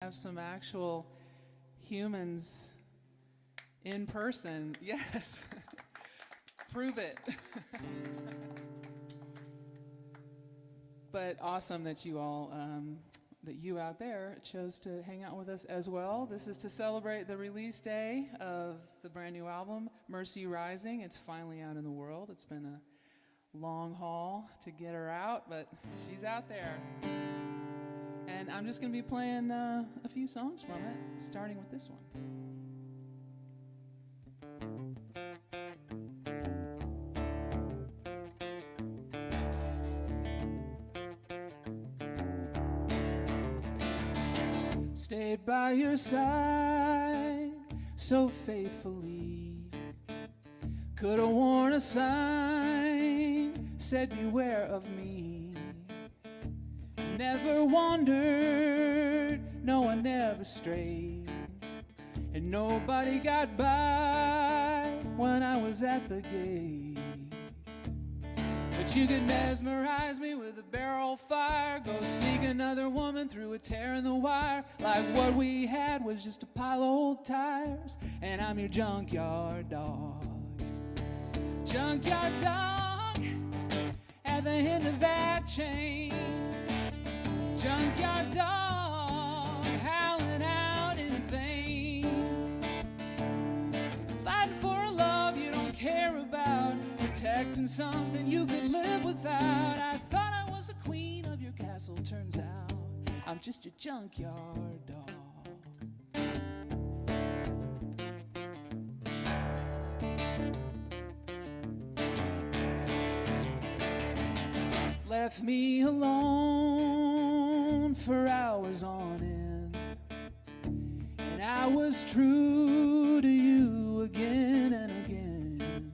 Have some actual humans in person. Yes. Prove it. But awesome that you all, that you out there chose to hang out with us as well. This is to celebrate the release day of the brand new album, Mercy Rising. It's finally out in the world. It's been a long haul to get her out, but she's out there. And I'm just going to be playing a few songs from it, starting with this one. Stayed by your side so faithfully. Could have worn a sign, said beware of me. Never wandered, no one ever strayed, and nobody got by when I was at the gate. But you could mesmerize me with a barrel fire, go sneak another woman through a tear in the wire, like what we had was just a pile of old tires, and I'm your junkyard dog. Junkyard dog, at the end of that chain. Junkyard dog, howling out in vain. Fighting for a love you don't care about, protecting something you could live without. I thought I was the queen of your castle, turns out I'm just your junkyard dog. Left me alone for hours on end, and I was true to you again and again.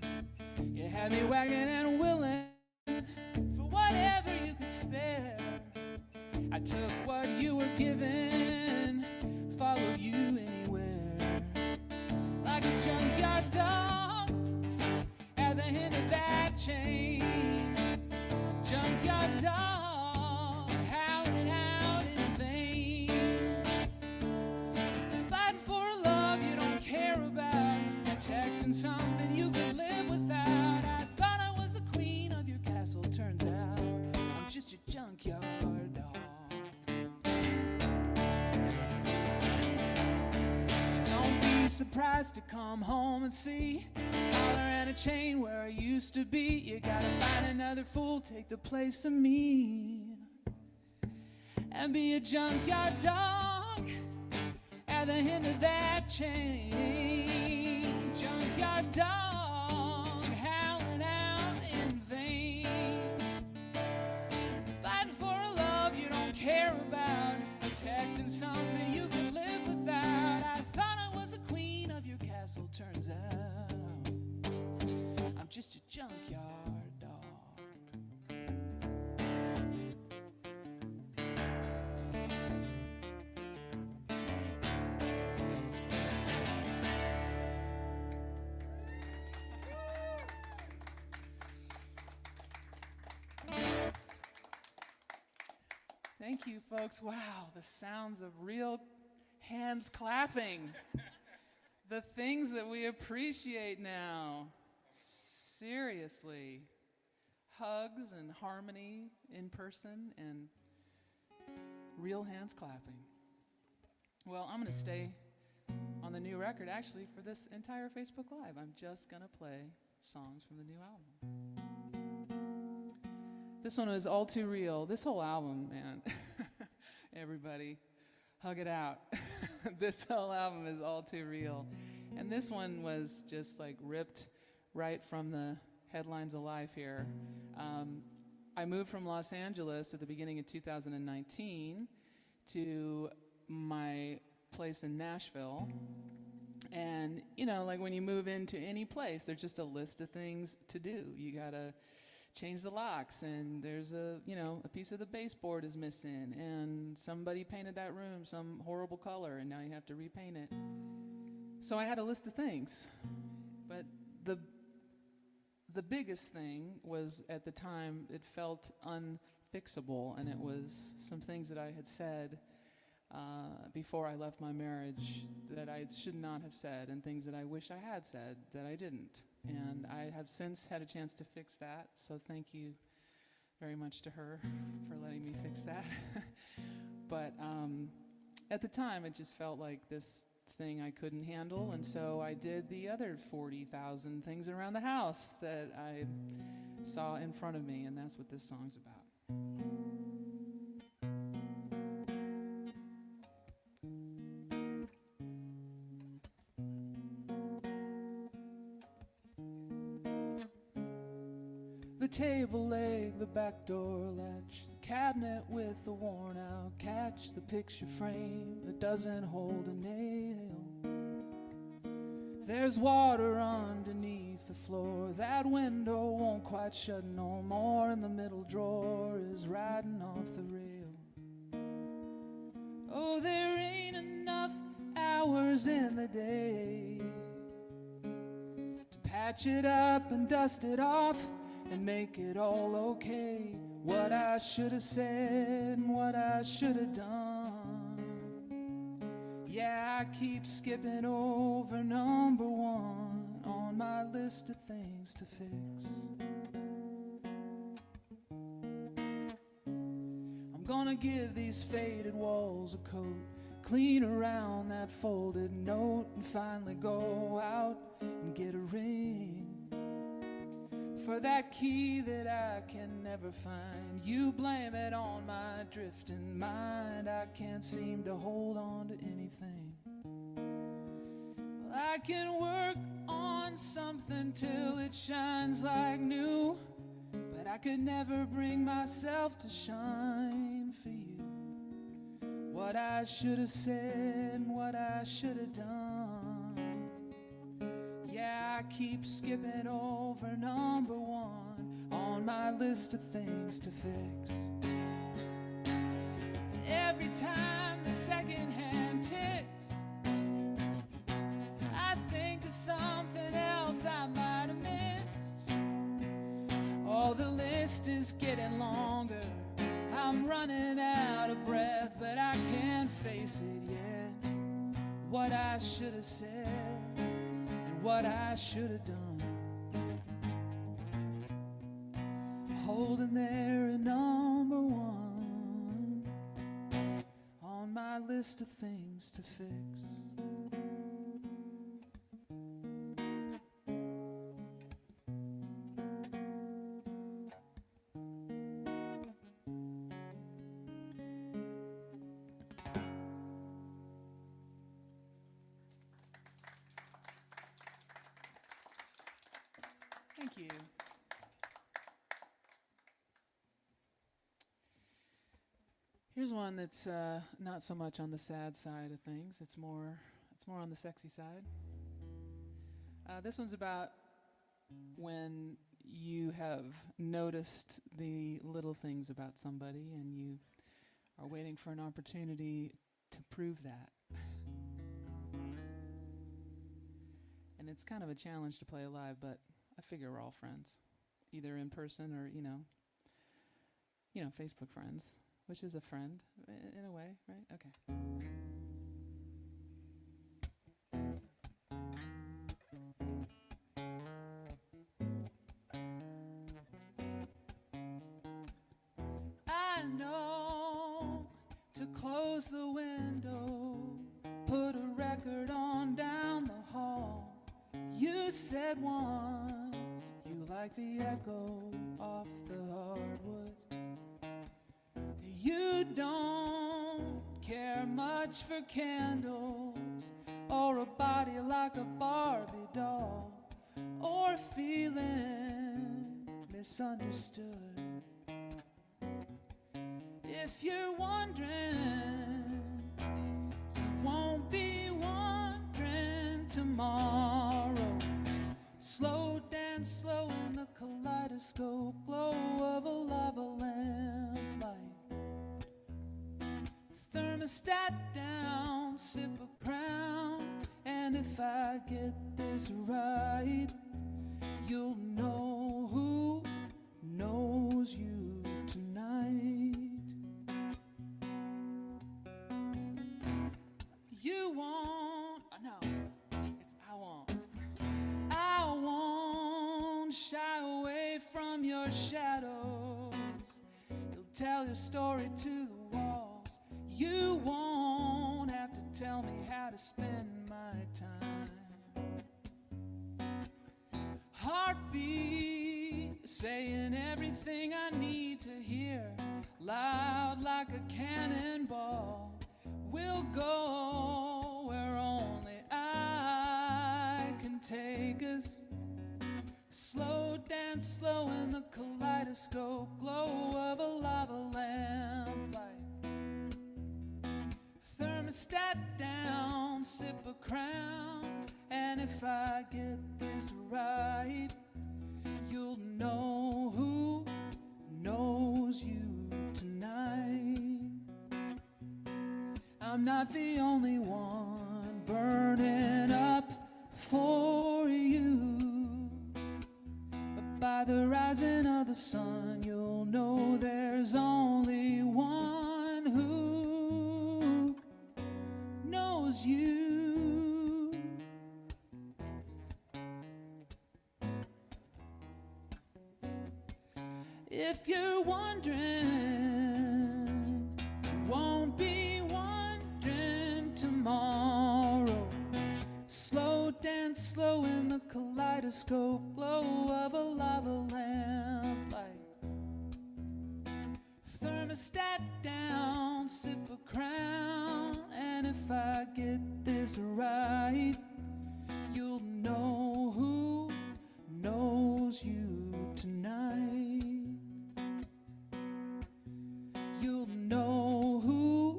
You had me wagging and willing for whatever you could spare. I took what you were given, followed you anywhere. Like a junkyard dog at the end of that chain. Junkyard dog, howling out in vain. Fighting for a love you don't care about, protecting something you can live without. I thought I was the queen of your castle, turns out I'm just your junkyard dog. Don't be surprised to come home and see and a chain where I used to be. You gotta find another fool, take the place of me, and be a junkyard dog at the end of that chain. Junkyard dog, howling out in vain. Fighting for a love you don't care about, protecting something you can live without. I thought I was the queen of your castle, turns out I'm just a junkyard dog. Thank you, folks. Wow, the sounds of real hands clapping. The things that we appreciate now. Seriously, hugs and harmony in person and real hands clapping. Well, I'm going to stay on the new record actually for this entire Facebook Live. I'm just going to play songs from the new album. This one is All Too Real. This whole album, man, everybody, hug it out. This whole album is all too real. And this one was just like ripped right from the headlines of life here. I moved from Los Angeles at the beginning of 2019 to my place in Nashville. And, you know, like when you move into any place, there's just a list of things to do. You gotta change the locks, and there's a piece of the baseboard is missing, and somebody painted that room some horrible color, and now you have to repaint it. So I had a list of things, but the biggest thing was, at the time, it felt unfixable, and it was some things that I had said before I left my marriage that I should not have said, and things that I wish I had said that I didn't. And I have since had a chance to fix that, so thank you very much to her for letting me fix that. But at the time, it just felt like this thing I couldn't handle, and so I did the other 40,000 things around the house that I saw in front of me, and that's what this song's about. The table leg, the back door latch, the cabinet with the worn out catch, the picture frame that doesn't hold a nail. There's water underneath the floor, that window won't quite shut no more, and the middle drawer is riding off the rail. Oh, there ain't enough hours in the day to patch it up and dust it off and make it all okay. What I should have said and what I should have done. Yeah, I keep skipping over number one on my list of things to fix. I'm gonna give these faded walls a coat, clean around that folded note, and finally go out and get a ring for that key that I can never find. You blame it on my drifting mind. I can't seem to hold on to anything. Well, I can work on something till it shines like new, but I could never bring myself to shine for you. What I should have said and what I should have done. Yeah, I keep skipping over number one on my list of things to fix. Every time the second hand ticks, I think of something else I might have missed. Oh, the list is getting longer, I'm running out of breath, but I can't face it yet. What I should have said, what I should have done. Holding there at number one on my list of things to fix. Thank you. Here's one that's not so much on the sad side of things. It's more on the sexy side. This one's about when you have noticed the little things about somebody and you are waiting for an opportunity to prove that. And it's kind of a challenge to play live, but I figure we're all friends, either in person or, you know, Facebook friends, which is a friend in a way, right? Okay. I know to close the window, put a record on down the hall. You said once you like the echo off the hardwood. You don't care much for candles or a body like a Barbie doll or feeling misunderstood. If you're wondering, you won't be wondering tomorrow. Slow dance slow in the kaleidoscope glow of a lava lamp light. Thermostat down, sip a crown, and if I get this right, you'll know who knows you tonight. You won't, no, it's I won't shy away from your shadows. You'll tell your story to the walls. You won't have to tell me how to spend my time. Heartbeat saying everything I need to hear, loud like a cannonball. We'll go where only I can take us. Slow dance slow in the kaleidoscope glow of a lava lamplight. Thermostat down, sip a crown, and if I get this right, you'll know who knows you tonight. I'm not the only one burning up for you, but by the rising of the sun, you'll know there's only one who knows you. If you're wondering, you won't be wondering tomorrow. Slow dance slow in the kaleidoscope glow of a lava lamplight. Thermostat down, sip a crown, and if I get this right, you'll know who knows you tonight. You'll know who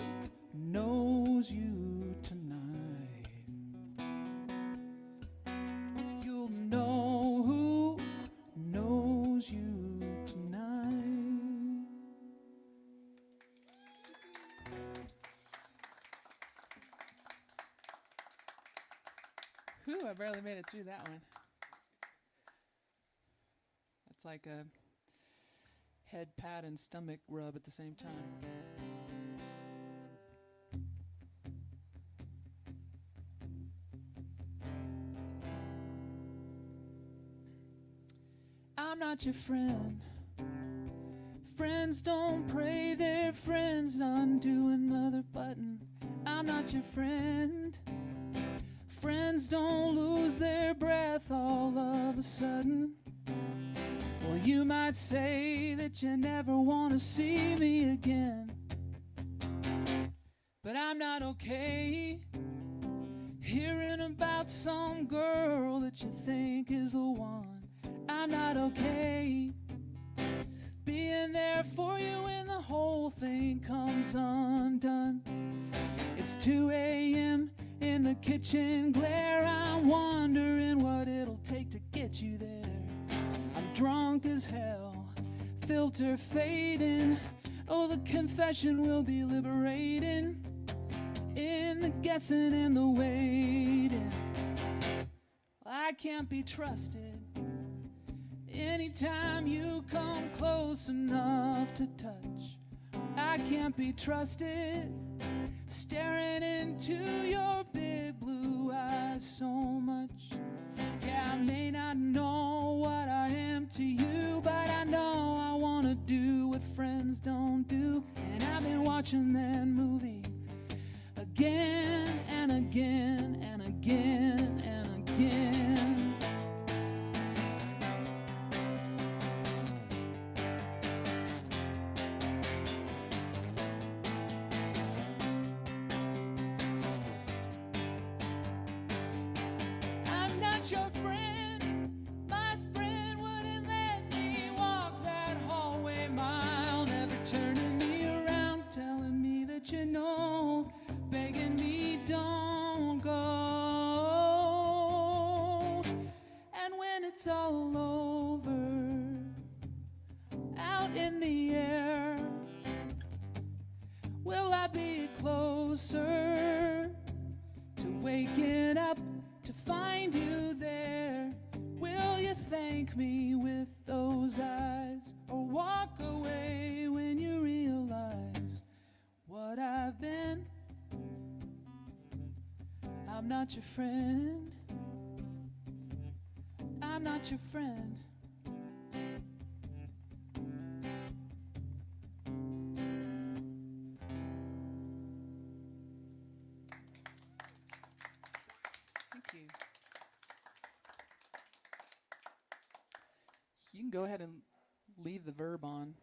knows you tonight. You'll know who knows you tonight. Whew, I barely made it through that one. That's like a head pat and stomach rub at the same time. I'm not your friend. Friends don't pray their friends undo another button. I'm not your friend. Friends don't lose their breath all of a sudden. Or you might say that you never want to see me again. But I'm not okay hearing about some girl that you think is the one. I'm not okay being there for you when the whole thing comes undone. It's 2 a.m. in the kitchen glare. I'm wondering what it'll take to get you there. I'm drunk as hell, filter fading. Oh, the confession will be liberating. In the guessing and the waiting, I can't be trusted. Anytime you come close enough to touch, I can't be trusted. Staring into your big blue eyes so much. Yeah, I may not know what I am to you, but I know I wanna do what friends don't do. And I've been watching that movie again and again and again and again. I'm not your friend. My friend wouldn't let me walk that hallway mile, never turning me around, telling me that you know, begging me don't go. And when it's all over, out in the air, will I be closer to waking up to find you there? Will you thank me with those eyes, or walk away when you realize what I've been I'm not your friend. I'm not your friend. Thank you. You can go ahead and leave the verb on.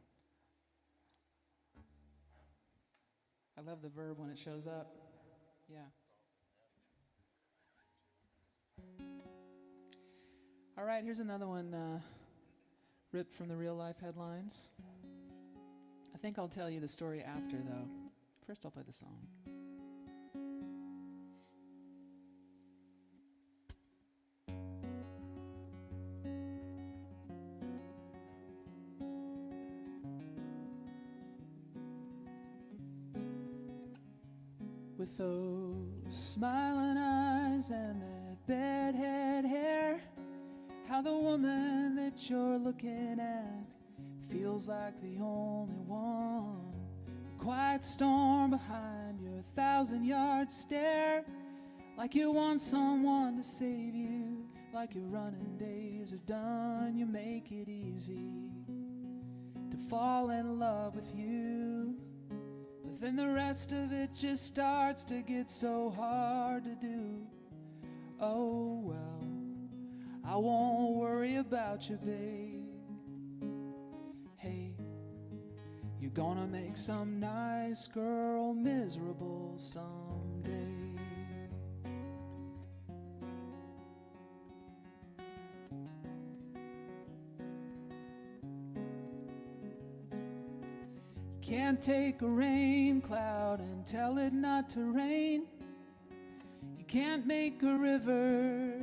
I love the verb when it shows up. Yeah. All right, here's another one ripped from the real life headlines. I think I'll tell you the story after, though. First, I'll play the song. With those smiling eyes and that bedhead hair, how the woman that you're looking at feels like the only one. Quiet storm behind your 1,000-yard stare, like you want someone to save you, like your running days are done. You make it easy to fall in love with you, but then the rest of it just starts to get so hard to do. Oh well, I won't worry about you, babe. Hey, you're gonna make some nice girl miserable someday. Can't take a rain cloud and tell it not to rain. You can't make a river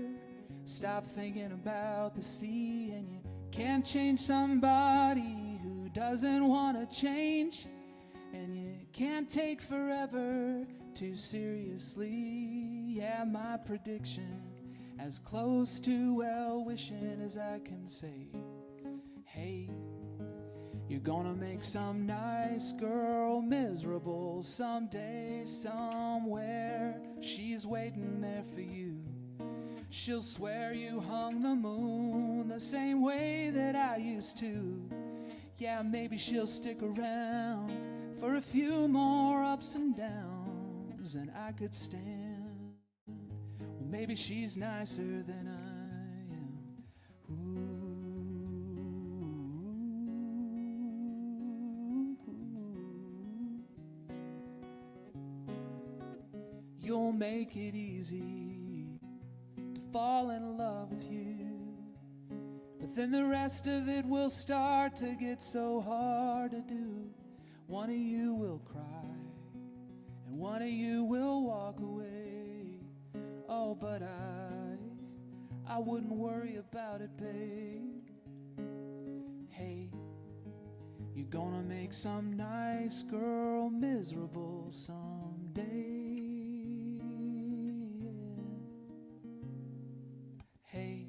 stop thinking about the sea, and you can't change somebody who doesn't want to change, and you can't take forever too seriously. Yeah, my prediction, as close to well wishing as I can say. Hey, you're gonna make some nice girl miserable someday, somewhere. She's waiting there for you. She'll swear you hung the moon the same way that I used to. Yeah, maybe she'll stick around for a few more ups and downs than I could stand. Well, maybe she's nicer than I am. Ooh. You'll make it easy to fall in love with you, but then the rest of it will start to get so hard to do. One of you will cry, and one of you will walk away. Oh, but I wouldn't worry about it, babe. Hey, you're gonna make some nice girl miserable someday. Hey,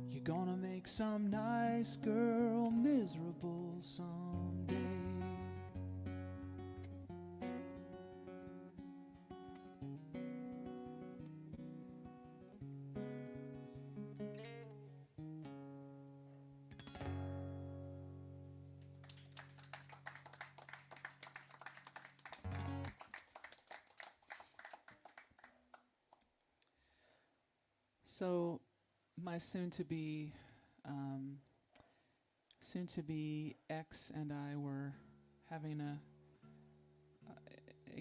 you're gonna make some nice girl miserable someday. So, my soon-to-be ex and I were having a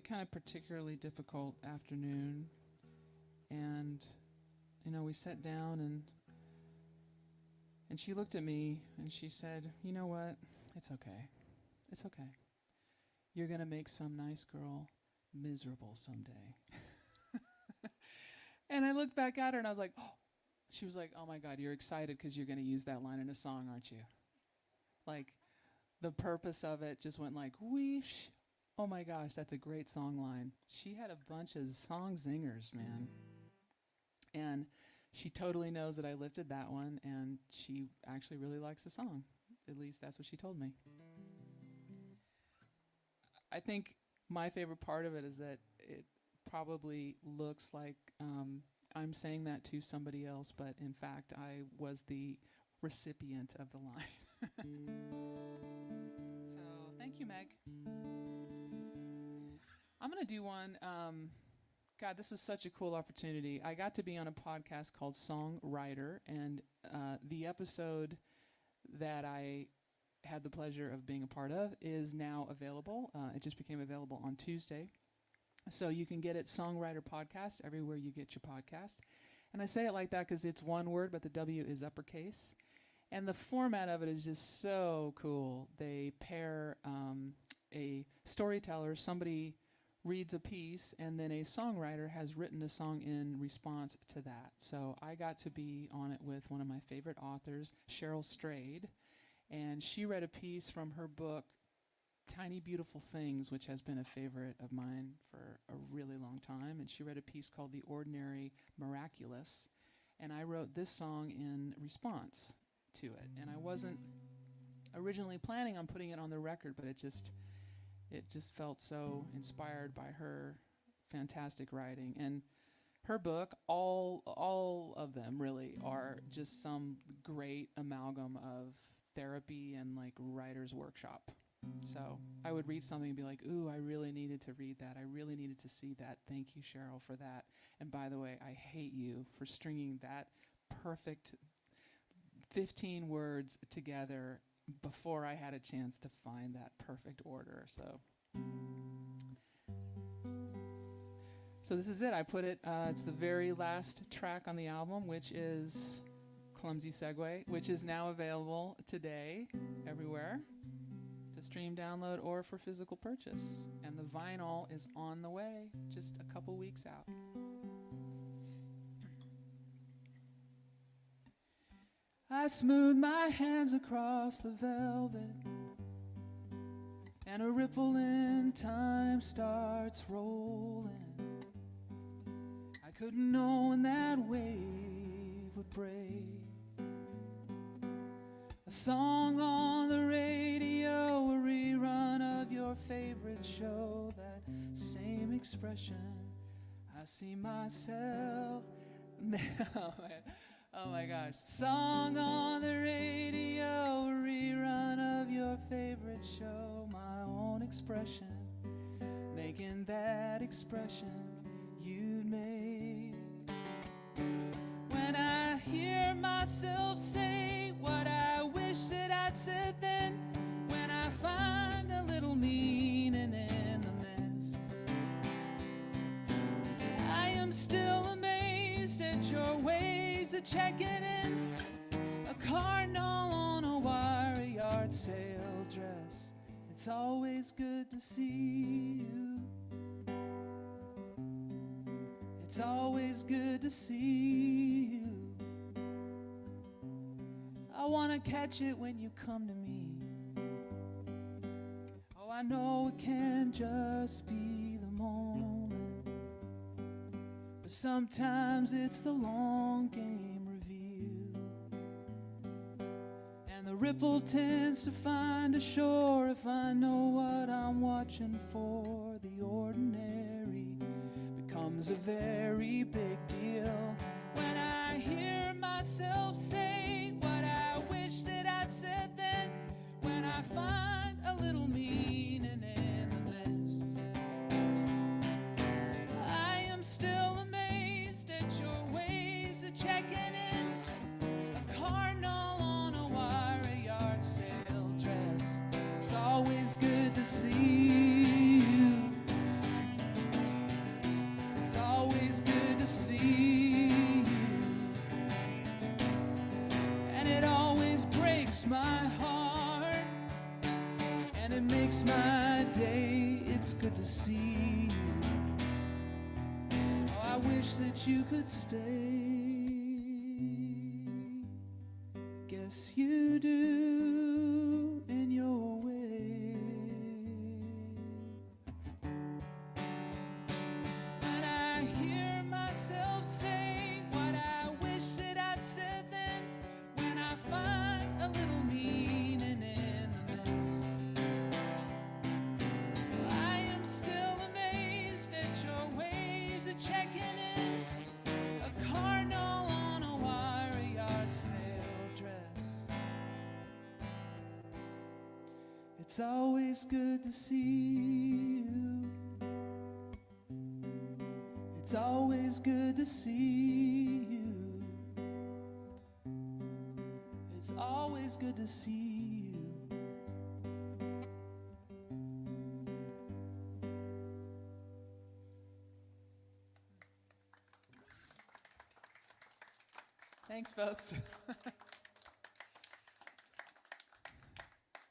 kind of particularly difficult afternoon, and we sat down and she looked at me and she said, "You know what? It's okay. It's okay. You're gonna make some nice girl miserable someday." And I looked back at her and I was like, oh. She was like, "Oh my God, you're excited because you're going to use that line in a song, aren't you?" Like, the purpose of it just went like, whoosh. Oh my gosh, that's a great song line. She had a bunch of song zingers, man. And she totally knows that I lifted that one, and she actually really likes the song. At least that's what she told me. I think my favorite part of it is that it probably looks like I'm saying that to somebody else, but in fact, I was the recipient of the line. So thank you, Meg. I'm going to do one. God, this was such a cool opportunity. I got to be on a podcast called Songwriter, and the episode that I had the pleasure of being a part of is now available. It just became available on Tuesday. So you can get it, Songwriter Podcast, everywhere you get your podcast. And I say it like that because it's one word, but the W is uppercase. And the format of it is just so cool. They pair a storyteller, somebody reads a piece, and then a songwriter has written a song in response to that. So I got to be on it with one of my favorite authors, Cheryl Strayed, and she read a piece from her book, Tiny Beautiful Things, which has been a favorite of mine for a really long time, and she read a piece called The Ordinary Miraculous, and I wrote this song in response to it. And I wasn't originally planning on putting it on the record, but it just felt so inspired by her fantastic writing. And her book, all of them really are just some great amalgam of therapy and like writer's workshop. So I would read something and be like, ooh, I really needed to read that. I really needed to see that. Thank you, Cheryl, for that. And by the way, I hate you for stringing that perfect 15 words together before I had a chance to find that perfect order. So this is it. I put it, it's the very last track on the album, which is Clumsy Segway, which is now available today everywhere to stream, download, or for physical purchase. And the vinyl is on the way, just a couple weeks out. I smooth my hands across the velvet, and a ripple in time starts rolling. I couldn't know when that wave would break. A song on the radio, a rerun of your favorite show, that same expression, I see myself. Oh my gosh. Song on the radio, a rerun of your favorite show, my own expression, making that expression you'd made. When I hear myself say what I wish that I'd said then, when I find a little meaning in the mess, I am still amazed at your ways of checking in. A cardinal on a wire, a yard sale dress. It's always good to see you. It's always good to see you. I wanna catch it when you come to me. Oh, I know it can't just be the moment, but sometimes it's the long game review. And the ripple tends to find a shore if I know what I'm watching for. The ordinary becomes a very big deal. When I hear myself say what I wish that I'd said then, when I find a little meaning in the mess, I am still amazed at your ways of checking in. A cardinal on a wire, a yard sale dress. It's always good to see you. It's always good to see you. And it always breaks my heart, and it makes my day. It's good to see you. Oh, I wish that you could stay. Guess you do in your way. When I hear myself say what I wish that I'd said then, when I find a little meaning in the mess, I am still amazed at your ways skinning a cardinal on a wire yard sale dress. It's always good to see you. It's always good to see you. It's always good to see you. Thanks, folks.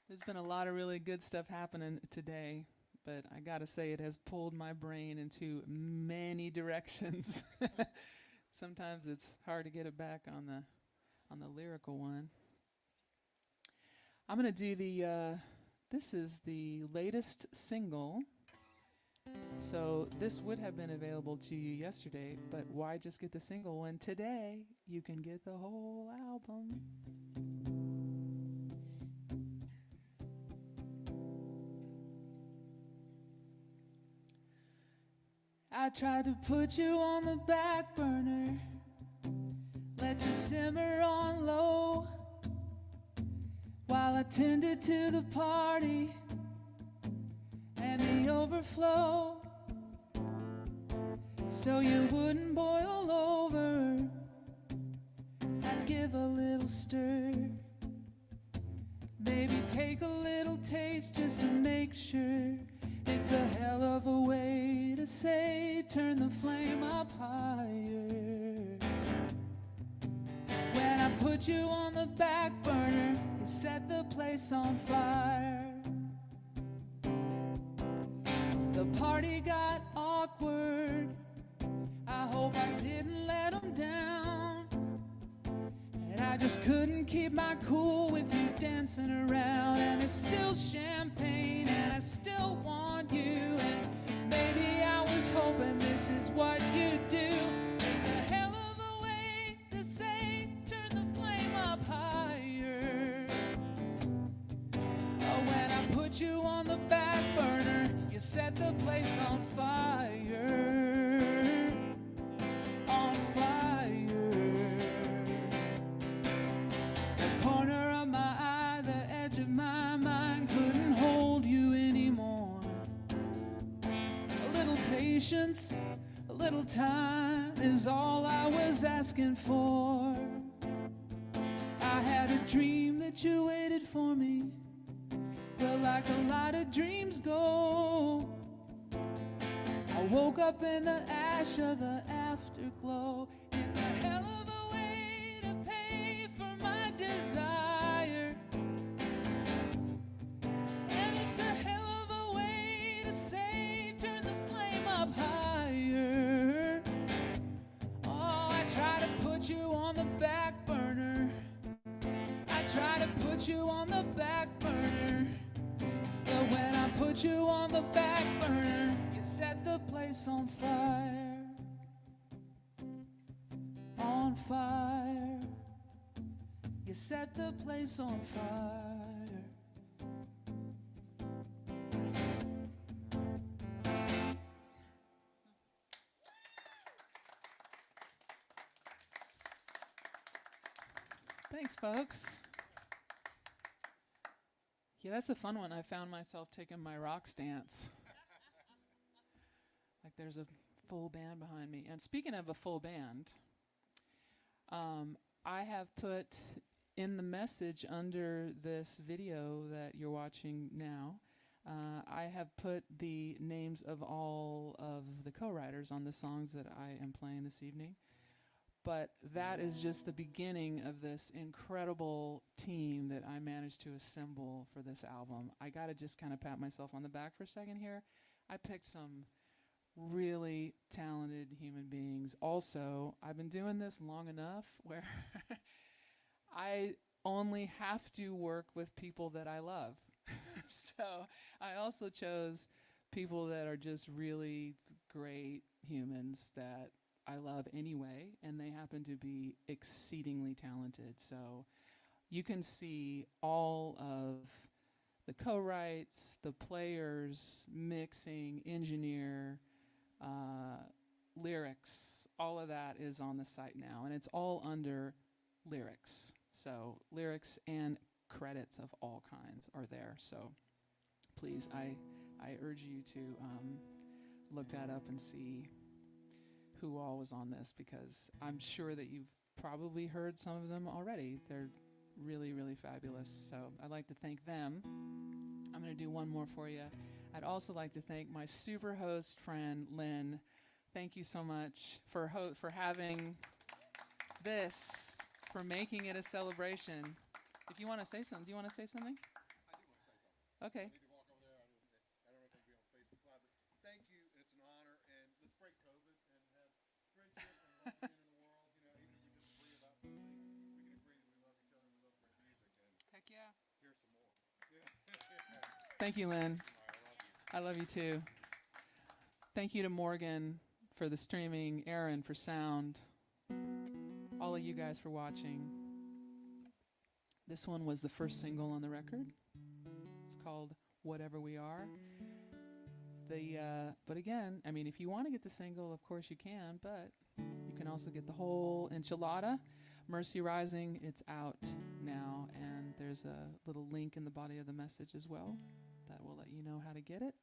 There's been a lot of really good stuff happening today, but I gotta say it has pulled my brain into many directions. Sometimes it's hard to get it back on the lyrical one. I'm gonna do this is the latest single. So this would have been available to you yesterday, but why just get the single when today you can get the whole album? I tried to put you on the back burner, let you simmer on low, while I tended to the party and the overflow, so you wouldn't boil over. I'd give a little stir, maybe take a little taste just to make sure. It's a hell of a way to say turn the flame up higher. When I put you on the back burner, you set the place on fire. The party got awkward, I hope I didn't let them down. And I just couldn't keep my cool with you dancing around. And it's still champagne and I still want you. And maybe I was hoping this is what you do. It's a hell of a way to say turn the flame up higher. Oh, when I put you on the back burner, you set the place on fire, on fire. The corner of my eye, the edge of my mind couldn't hold you anymore. A little patience, a little time is all I was asking for. I had a dream that you waited for me. Well, like a lot of dreams go, I woke up in the ash of the afterglow. It's a hell of a way to pay for my desire, and it's a hell of a way to say turn the flame up higher. Oh, I try to put you on the back burner, I try to put you on the back burner. But when I put you on the back burner, you set the place on fire, on fire. You set the place on fire. Thanks, folks. Yeah, that's a fun one. I found myself taking my rock stance. Like there's a full band behind me. And speaking of a full band, I have put in the message under this video that you're watching now, I have put the names of all of the co-writers on the songs that I am playing this evening. But that is just the beginning of this incredible team that I managed to assemble for this album. I gotta just kind of pat myself on the back for a second here. I picked some really talented human beings. Also, I've been doing this long enough where I only have to work with people that I love. So I also chose people that are just really great humans that I love anyway, and they happen to be exceedingly talented. So you can see all of the co-writes, the players, mixing, engineer, lyrics, all of that is on the site now, and it's all under lyrics. So lyrics and credits of all kinds are there. So please, I urge you to look that up and see who all was on this, because I'm sure that you've probably heard some of them already. They're really, really fabulous. So I'd like to thank them. I'm going to do one more for you. I'd also like to thank my super host friend, Lyn. Thank you so much for having this, for making it a celebration. If you want to say something, do you want to say something? I do want to say something. Okay. I need to walk over there. I don't know if I can be on Facebook Live, but thank you. It's an honor, and let's break COVID and have friendship and love again in the world. You know, even if we disagree about some things, we can agree that we love each other and we love great music. And Heck yeah. here's some more. Yeah. Thank you, Lyn. I love you. I love you too. Thank you to Morgan for the streaming, Aaron for sound, all of you guys for watching. This one was the first single on the record. It's called Whatever We Are. But again, I mean, if you want to get the single, of course you can, but you can also get the whole enchilada. Mercy Rising, it's out now, and there's a little link in the body of the message as well that will let you know how to get it.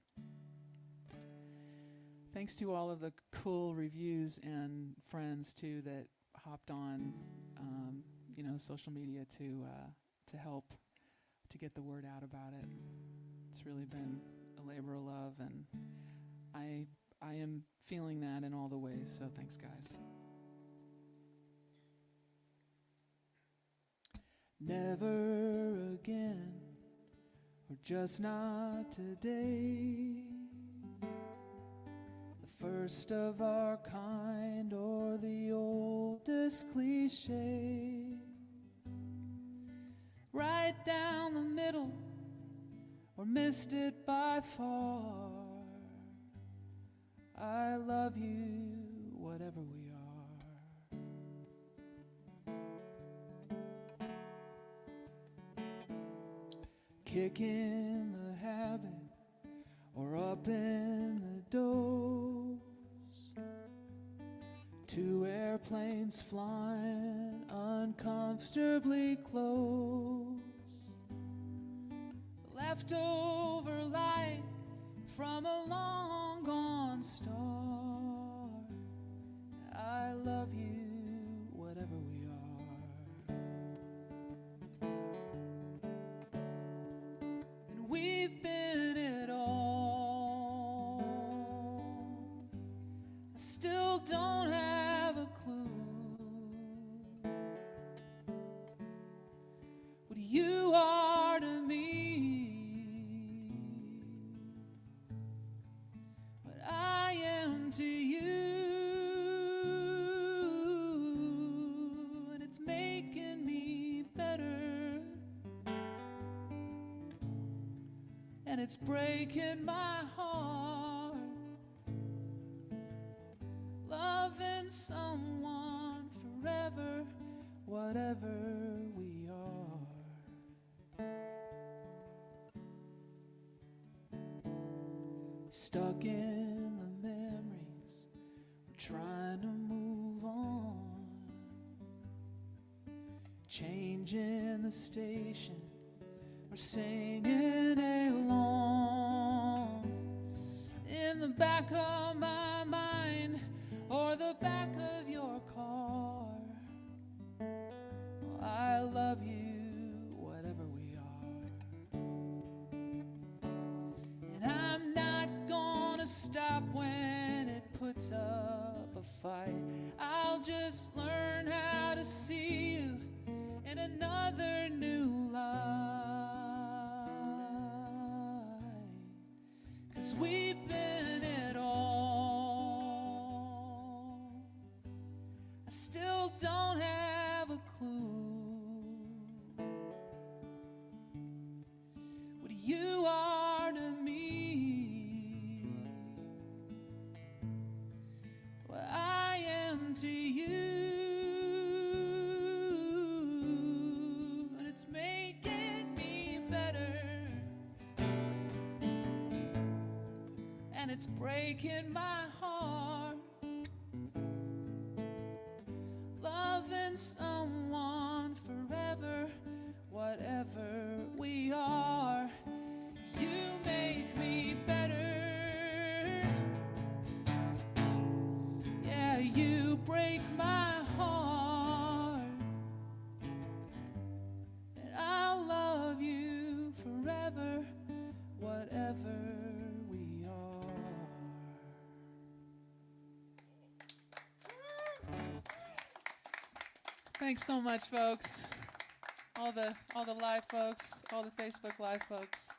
Thanks to all of the cool reviews and friends too that hopped on, social media to help to get the word out about it. It's really been a labor of love, and I am feeling that in all the ways. So thanks, guys. Never again, or just not today. The first of our kind, or the oldest cliche. Right down the middle, or missed it by far. I love you, whatever we are. Kicking the habit, or up in the dose. 2 airplanes flying uncomfortably close. Leftover light from a long gone star. I love you, whatever we are. And we've been it all. I still don't have a clue what you are to me, what I am to you, and it's making me better, and it's breaking my heart, loving someone forever, whatever we are. Stuck in the memories, we're trying to move on. Changing the station, we're singing along. In the back of my mind, or the back of your car, I love you, whatever we are. And I'm not gonna stop when it puts up a fight. I'll just learn how to see you in another new light. 'Cause we've been it all. I still don't have a clue what you are to me, what I am to you, and it's making me better, and it's breaking my heart, loving someone forever, whatever we are. You make me better. Yeah, you break my heart. And I'll love you forever, whatever we are. Thanks so much, folks. All the live folks, all the Facebook live folks.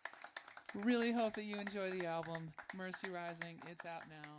Really hope that you enjoy the album, Mercy Rising. It's out now.